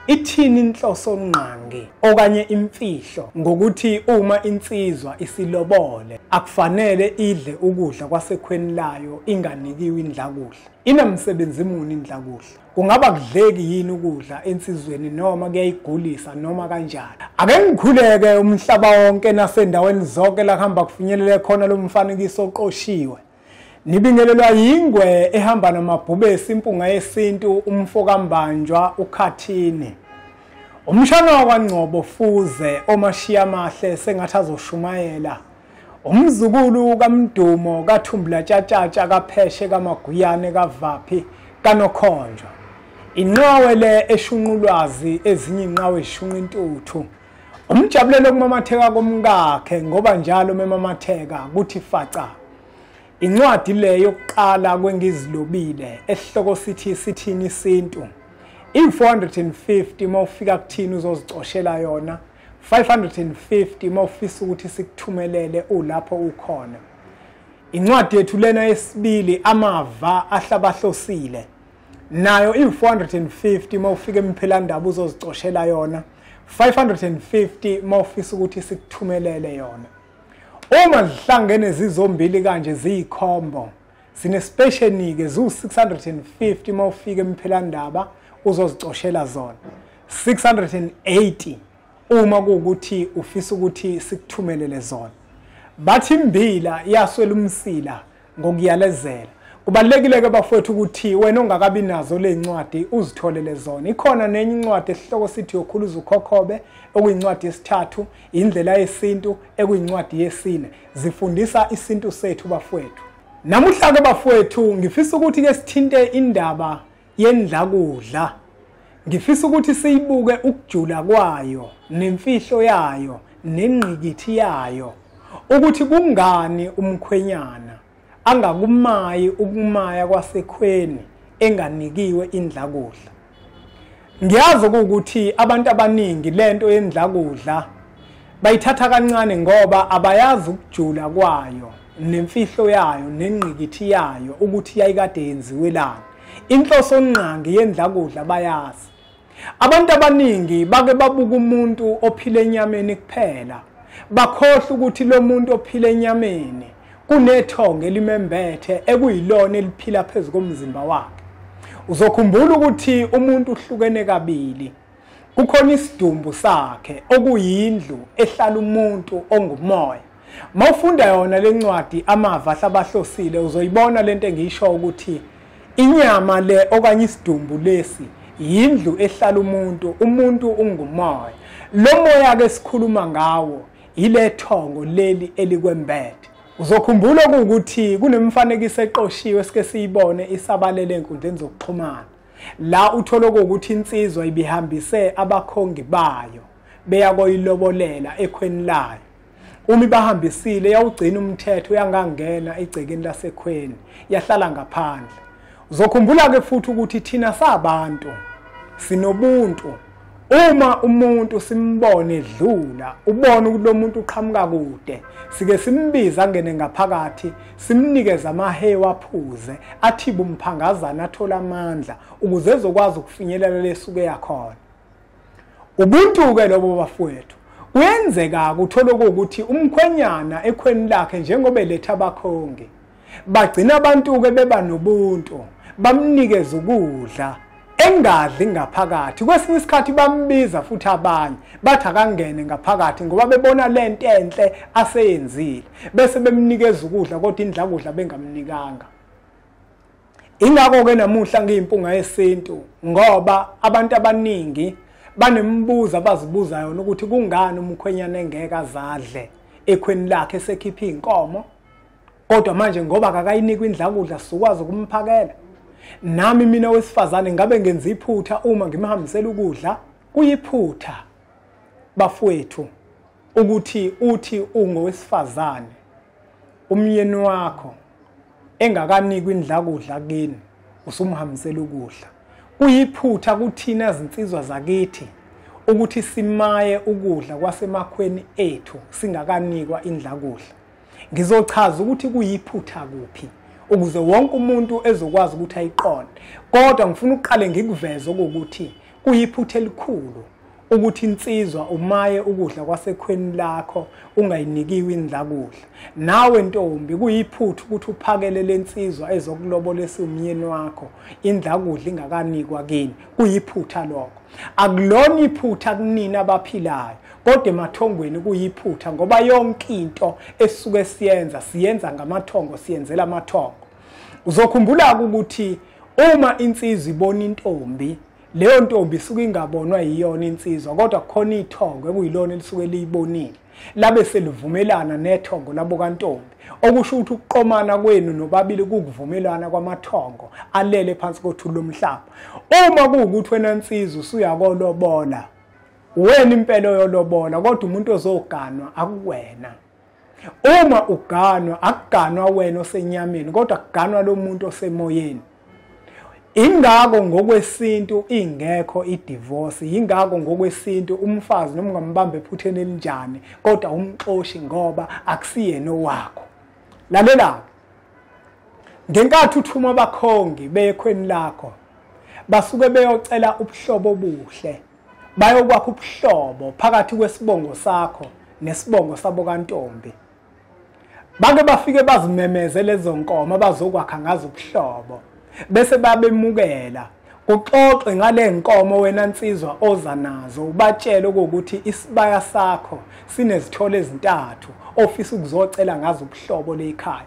Ithini inhloso nqangi okanye imfihlo ngokuthi uma insizwa isilobole akufanele idle ukudla kwasekhweni layo inganikiwe indlakuhla? Inamsebenzi muni indlakuhla? Kungaba kudleki yini ukudla ensizweni noma kuyayigulisa noma kanjani? Ake ngikhuleke umhlaba wonke nasendaweni zonke la kuhamba kufinyelele khona lo mfanekiso oqoshiwe. Nibingelelwa yingwe ehamba namabhubesi impunga yesintu umfokambanjwa uKhathini. Umshana wakwaNgcobo Fuze omashiya amahle sengathi azoshumayela. Umzukulu kaMdumo kaThumbula Tshatatsha kaPheshe kaMaguyane kaVaphi kaNokhonjwa. Inqawe le eshunqulwazi ezinye inqawe eshunqa intuthu. Umjabulelo kumamatheka komkakhe ngoba njalo memamatheka kuthi faca. Incwadi le yokuqala kwengizilobile esihloko sithi sithini isintu. I450 mawufika kuthini uzozicoshela yona, 550 mawufisa ukuthi sikuthumelele ulapho ukhona. Incwadi yethu lena yesibili amava ahlabahlosile. Nayo i450 mawufika emphilandaba uzozicoshela yona, 550 mawufisa ukuthi sikuthumelele yona. Uma zihlangene zizombili kanje ziyikhombo, sine special ke zu650 mawufika emphilandaba uzozicoshela zona. 680 uma kuukuthi ufisa ukuthi sikuthumelele zona. Bathi imbila yaswela umsila ngokuyalezela. Kubalekile ke bafowethu ukuthi wena ongakabi nazo lezincwadi uzitholele zona. Ikhona nenye incwadi esihloko sithi yokhuluza ukhokhobe okuyincwadi yesithathu, indlela yesintu ekuyincwadi yesine. Zifundisa isintu sethu bafowethu. Namuhla ke bafowethu ngifisa ukuthi ke sithinte indaba yendlakudla. Ngifisa ukuthi siyibuke ukujula kwayo, nemfihlo yayo, nenqikithi yayo. Ukuthi kungani umkhwenyana angakumayi ukumaya kwasekhweni enganikiwe indlakudla. Ngiyazi ukuthi abantu abaningi lento yendlakudla bayithatha kancane ngoba abayazi ukujula kwayo, nemfihlo yayo, nenqikithi yayo ukuthi yayikade yenziwe lana. Inhloso nqangi yendlakudla bayazi. Abantu abaningi bake babuka umuntu ophila enyameni kuphela. Bakhohle ukuthi lo muntu ophila enyameni kunethonga elimembethe ekuyilona eliphila phezu komzimba wakhe. Uzokhumbula ukuthi umuntu uhlukene kabili. Kukhona isidumbu sakhe okuyindlu ehlala umuntu ongumoya. Mawufunda yona lencwadi amava ahlabahlosile uzoyibona lento engiyisho ukuthi inyama le okanye isidumbu lesi yindlu ehlala umuntu ungumoya. Lo moya ke sikhuluma ngawo ilethongo leli elikwembethe. Uzokhumbula ukuthi kunemfanekiso eqoshiwe esike siyibone isabalele enkundleni zokuxhumana. La uthola ukuthi insizwa ibihambise abakhongi bayo beya koyilobolela ekhweni layo. Uma bahambisile yawugcina umthetho yangangena egcekeni lasekhweni yahlala ngaphandle. Uzokhumbula ke futhi ukuthi thina sabantu sinobuntu. Uma umuntu simbone edlula, ubone ukuthi lo muntu uqhamuka kude, sike simbiza angene ngaphakathi, simnikeze amahewa aphuze, athibe umphangazana athola amandla ukuze ezokwazi ukufinyelela lesuke yakhona. Ubuntu ke lobo bafowethu. Kuyenzeka uthola ukuthi umkhwenyana ekhweni lakhe njengoba eletha abakhongi, bagcina abantu ke beba nobuntu, bamnikeze ukudla engadli ngaphakathi. Kwesinye isikhathi bambiza futhi abanye bathi akangene ngaphakathi ngoba bebona lento enhle aseyenzile, bese bemnikeza ukudla kodwa indlakudla bengamnikanga. Ingakho ke namuhla ngiyimpunga yesintu ngoba abantu abaningi banembuzo abazibuza yona ukuthi kungani umkhwenyana engeke azadle ekhweni lakhe esekhipha inkomo kodwa manje ngoba akakayinikwa indlakudla sikwazi ukumphakela. Nami mina wesifazane ngabe ngenza iphutha uma ngimhambisela ukudla? Kuyiphutha bafowethu ukuthi uthi ungowesifazane umyeni wakho engakanikwa indlakudla kini usumhambisela ukudla. Kuyiphutha kuthina izinsizwa zakithi ukuthi simaye ukudla kwasemakhweni ethu singakanikwa indlakudla. Ngizochaza ukuthi kuyiphutha kuphi ukuze wonke umuntu ezokwazi ukuthi ayiqonde. Kodwa ngifuna ukuqale ngikuveze ukuthi kuyiphutha elikhulu ukuthi insizwa umaye ukudla kwasekhweni lakho ungayinikiwe indlakudla. Nawe ntombi kuyiphutha ukuthi uphakele lensizwa ezokulobolisa umyeni wakho indlakudla ingakanikwa kini. Kuyiphutha lokho. Akulona iphutha kunina abaphilayo, kodwa emathongweni kuyiphutha ngoba yonke into esuke siyenza ngamathongo, siyenzela amathongo. Uzokhumbula ukuthi uma insizwa ibona intombi, leyo ntombi isuke ingabonwa yiyona insizwa, kodwa kukhona ithongo ekuyilona elisuke liyibonile. Labe selivumelana nethongo labo kantombi. Okusho ukuthi ukuqomana kwenu nobabili kukuvumelana kwamathongo alele phansi kothuli lomhlaba. Uma kuwukuthi wena insizwa usuyakolobola, wena impela yolobola, kodwa umuntu ozoganwa akuwena. Uma uganwa, akuganwa wena osenyameni, kodwa kuganwa lo muntu osemoyeni. Ingakho ngokwesintu ingekho idivorce, ingakho ngokwesintu umfazi noma ungambamba ephutheni elinjani kodwa umxoshi ngoba akusiyena owakho. Lalela, ngenkathi uthuma abakhongi bekhweni lakho, basuke beyocela ubuhlobo obuhle, bayokwakha ubuhlobo phakathi kwesibongo sakho nesibongo sabo kantombi. Bake bafike bazimemeze lezo nkomo abazokwakha ngazo ubuhlobo, bese babemukela. Kuxoxe ngale nkomo wena nsizwa oza nazo, ubatshele ukuthi isibaya sakho sinezithole ezintathu ofisa ukuzocela ngazo ubuhlobo lekhaya.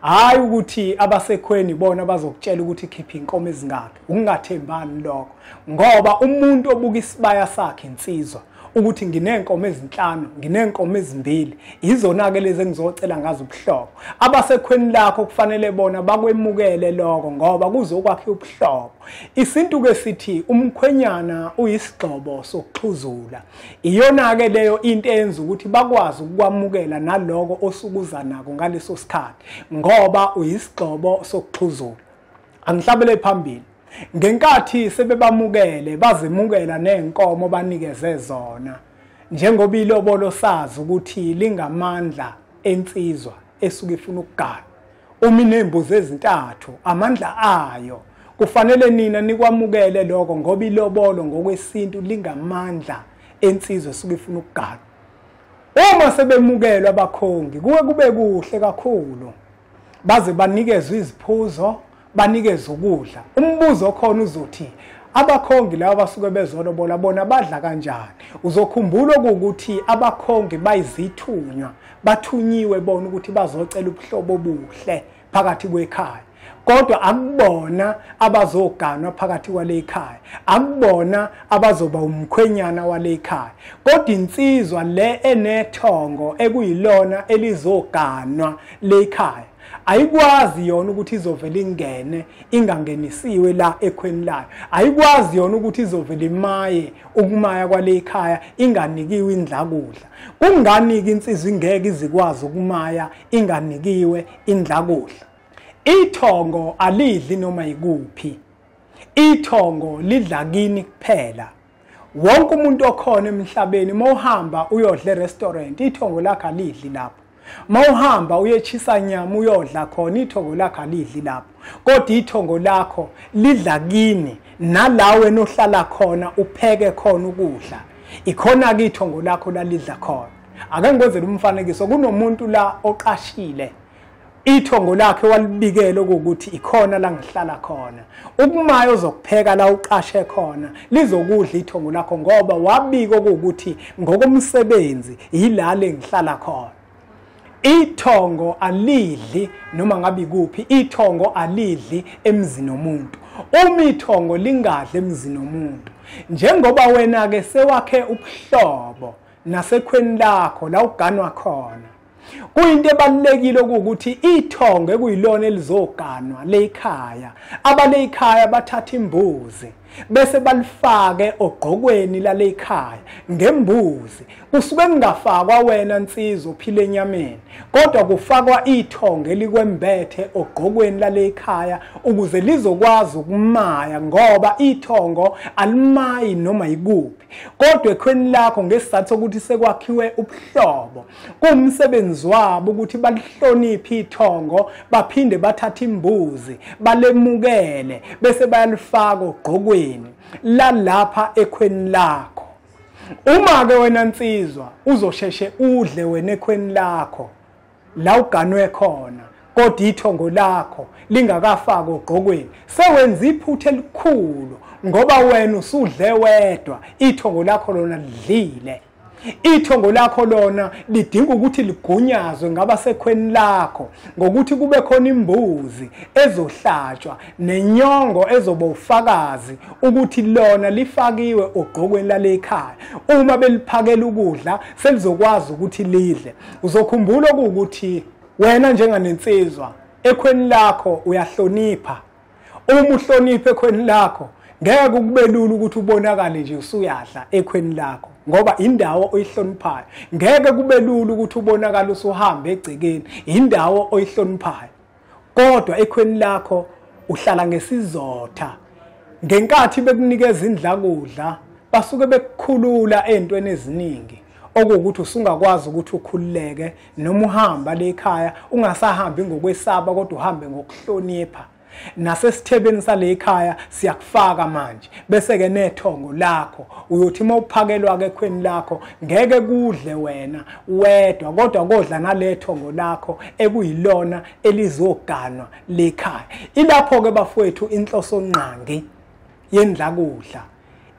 Hayi ukuthi abasekhweni bona bazokutshela ukuthi khipha inkomo ezingakhi. Ungathembani lokho, ngoba umuntu obuka isibaya sakhe insizwa ukuthi nginenkomo ezinhlanu, nginenkomo ezimbili, izona ke lezi engizocela ngazo ubuhlobo. Abasekhweni lakho kufanele bona bakwemukele lokho ngoba kuzokwakha ubuhlobo. Isintu ke sithi umkhwenyana uyisigxobo sokuxhuzula. Iyona ke leyo into eyenza ukuthi bakwazi ukwamukela naloko osukuza nako ngaleso sikhathi ngoba uyisigxobo sokuxhuzula. Angihlabele phambili. Ngenkathi sebebamukele bazimukela nenkomo banikeze zona, njengoba ilobolo sazi ukuthi lingamandla ensizwa esuke ifuna ukugana. Uma inembuzi ezintathu, amandla ayo kufanele nina nikwamukele lokho ngoba ilobolo ngokwesintu lingamandla ensizwa esuke ifuna ukugana. Uma sebemukelwa abakhongi kube kuhle kakhulu, baze banikezwe iziphuzo, banikeze ukudla. Umbuzo khona uzothi abakhongi laba basuke bezolobola bona badla kanjani. Uzokhumbula ukuthi abakhongi bayizithunywa, bathunyiwe bona ukuthi bazocela ubuhlobo obuhle phakathi kwekhaya. Kodwa akubona abazoganwa phakathi kwale ekhaya, akubona abazoba umkhwenyana wale ekhaya, kodwa insizwa le enethongo ekuyilona elizoganwa le ekhaya ayikwazi yona ukuthi izovela ingene ingangenisiwe la ekhweni layo. Ayikwazi yona ukuthi izovela imaye ukumaya kwale ekhaya inganikiwe indlakudla. Kunganiki insizwa ingeke izikwazi ukumaya inganikiwe indlakudla. Ithongo alidli noma yikuphi. Ithongo lidla kini kuphela. Wonke umuntu okhona emhlabeni mawuhamba uyodla e-restaurant, ithongo lakho alidli lapho. Mawuhamba uyechisa nyama uyodla khona, ithongo lakho alidli lapho. Kodwa ithongo lakho lidla kini nalawe nohlala khona upheke khona ukudla. Ikhona ke ithongo lakho lalidla khona. Ake ngizenzele umfanekiso, kunomuntu la oqashile. Ithongo lakhe walibikela ukuthi ikhona la ngihlala khona. Ukumaya ozokupheka la uqashe khona lizokudla ithongo lakho ngoba wabika ukuthi ngokomsebenzi yilale ngihlala khona. Ithongo alidli noma ngabe kuphi, ithongo alidli emzini womuntu. Uma ithongo lingadli emzini womuntu, njengoba wena ke sewakhe ubuhlobo nasekhweni lakho la uganwa khona, kuyinto ebalulekile ukuthi ithongo ekuyilona elizoganwa le ekhaya, abale ekhaya bathatha imbuzi bese balifake ogqokweni lale ekhaya ngembuzi. Kusuke kungafakwa wena nsizwa uphile enyameni, kodwa kufakwa ithongo elikwembethe ogqokweni lale ekhaya ukuze lizokwazi ukumaya, ngoba ithongo alimayi noma yikuphi. Kodwa ekhweni lakho ngesizathu sokuthi sekwakhiwe ubuhlobo, kumsebenzi wabo ukuthi balihloniphe ithongo, baphinde bathathe imbuzi balemukele bese bayalifaka ogqokweni ogqokweni lalapha ekhweni lakho. Uma ke wena nsizwa uzosheshe udle wena ekhweni lakho la uganwe khona kodwa ithongo lakho lingakafaki ogqokweni, sewenza iphutha elikhulu ngoba wena usudle wedwa, ithongo lakho lona lidlile. Ithongo lakho lona lidinga ukuthi ligunyazwe ngabasekhweni lakho ngokuthi kube khona imbuzi ezohlatshwa nenyongo ezoba ufakazi ukuthi lona lifakiwe ogqokweni lale ekhaya. Uma beliphakela ukudla selizokwazi ukuthi lidle. Uzokhumbula ukuthi wena njenganensizwa ekhweni lakho uyahlonipha. Uma uhlonipha ekhweni lakho ngeke kube lula ukuthi ubonakale nje usuyadla ekhweni lakho ngoba indawo oyihloniphayo. Ngeke kube lula ukuthi ubonakale usuhamba egcekeni, indawo oyihloniphayo. Kodwa ekhweni lakho uhlala ngesizotha. Ngenkathi bekunikeza indlakudla basuke bekukhulula ezintweni eziningi okuwukuthi usungakwazi ukuthi ukhululeke noma uhamba le ekhaya ungasahambi ngokwesaba kodwa uhambe ngokuhlonipha. Nasesithebeni sale ekhaya siyakufaka manje bese ke nethongo lakho uyothi mawuphakelwa ke ekhweni lakho ngeke kudle wena wedwa kodwa kodla nalethongo lakho ekuyilona elizoganwa lekhaya. Ilapho ke bafowethu inhloso nqangi yendlakudla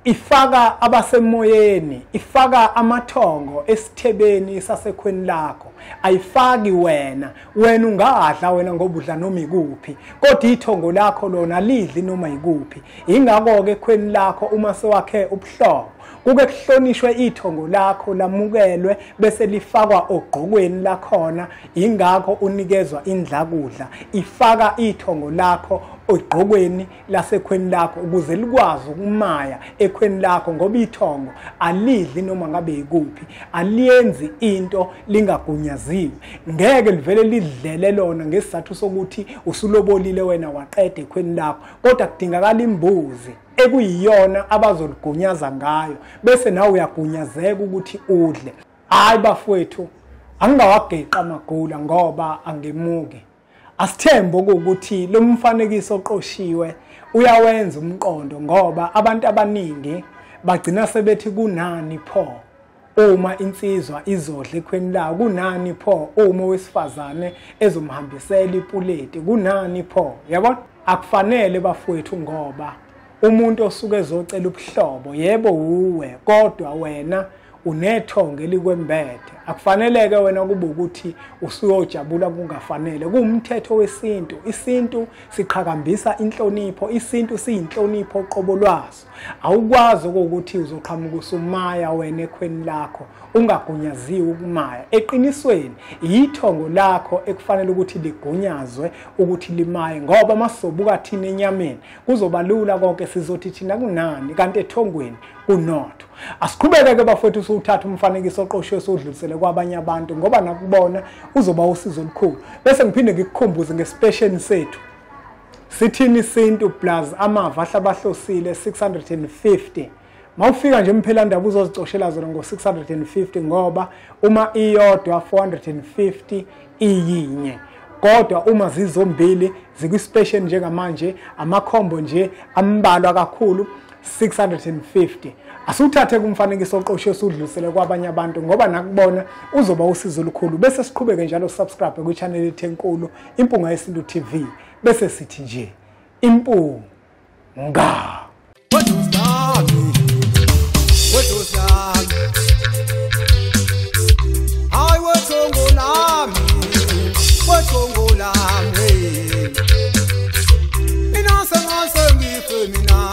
ifaka abasemoyeni, ifaka amathongo esithebeni sasekhweni lakho. Ayifaki wena ungadla wena ngoba udla noma ikuphi kodwa ithongo lakho lona lidli noma ikuphi. Ingakho ke ekhweni lakho uma sewakhe ubuhlobo kuke kuhlonishwe ithongo lakho lamukelwe bese lifakwa ogqokweni lakhona. Ingakho unikezwa indlakudla ifaka ithongo lakho ogqokweni lasekhweni lakho ukuze likwazi ukumaya ekhweni lakho ngoba ithongo alidli noma ngabe ikuphi, aliyenzi into lingagunyaziwe. Ngeke livele lidlele lona ngesizathu sokuthi usulobolile wena waqeda ekhweni lakho kodwa kudingakala imbuzi ekuyiyona abazoligunyaza ngayo bese nawe uyagunyazeka ukuthi udle. Hayi bafowethu, angingawageqa amagula ngoba angemuki. Asithembe ukuthi lo mfanekiso oqoshiwe uyawenza umqondo ngoba abantu abaningi bagcina sebethi kunani pho uma insizwa izodla ekhweni lawo, kunani pho uma owesifazane ezomhambisela ipuleti, kunani pho. Yabona, akufanele bafowethu ngoba umuntu osuke ezocela ubuhlobo yebo uwe kodwa wena unethongo elikwembethe. Akufaneleke wena kube ukuthi usuyojabula kungafanele. Kuwumthetho wesintu. Isintu siqhakambisa inhlonipho, isintu siyinhlonipho qobo lwaso. Awukwazi ukuthi uzoqhamuka usumaya wena ekhweni lakho ungagunyaziwe ukumaya. Eqinisweni ithongo lakho ekufanele ukuthi ligunyazwe ukuthi limaye ngoba masizobuka thina enyameni kuzoba lula konke sizothi thina kunani kanti ethongweni kunotho. Asiqhubeke ke bafowethu usuthatha umfanekiso oqoshiwe sodlulisele kwabanye abantu ngoba nakubona uzoba usizo olukhulu. Bese ngiphinde ngikukhumbuze ngespecial sethu. Sithini isintu plus amava ahlabahlosile 650. Mawufika nje imphelandaba uzozicoshela zona ngo650 ngoba uma iyodwa 450 iyinye. Kodwa uma zizombili zikwispecial njengamanje amakhombo nje ambalwa kakhulu 650. Asuthathe kumfanekiso oqoshiwe usudlulisele kwabanye abantu ngoba nakubona uzoba usizo olukhulu. Bese siqhubeke njalo subscribe ku channel yethu enkulu Impunga Yesintu TV bese sithi nje impunga. Mina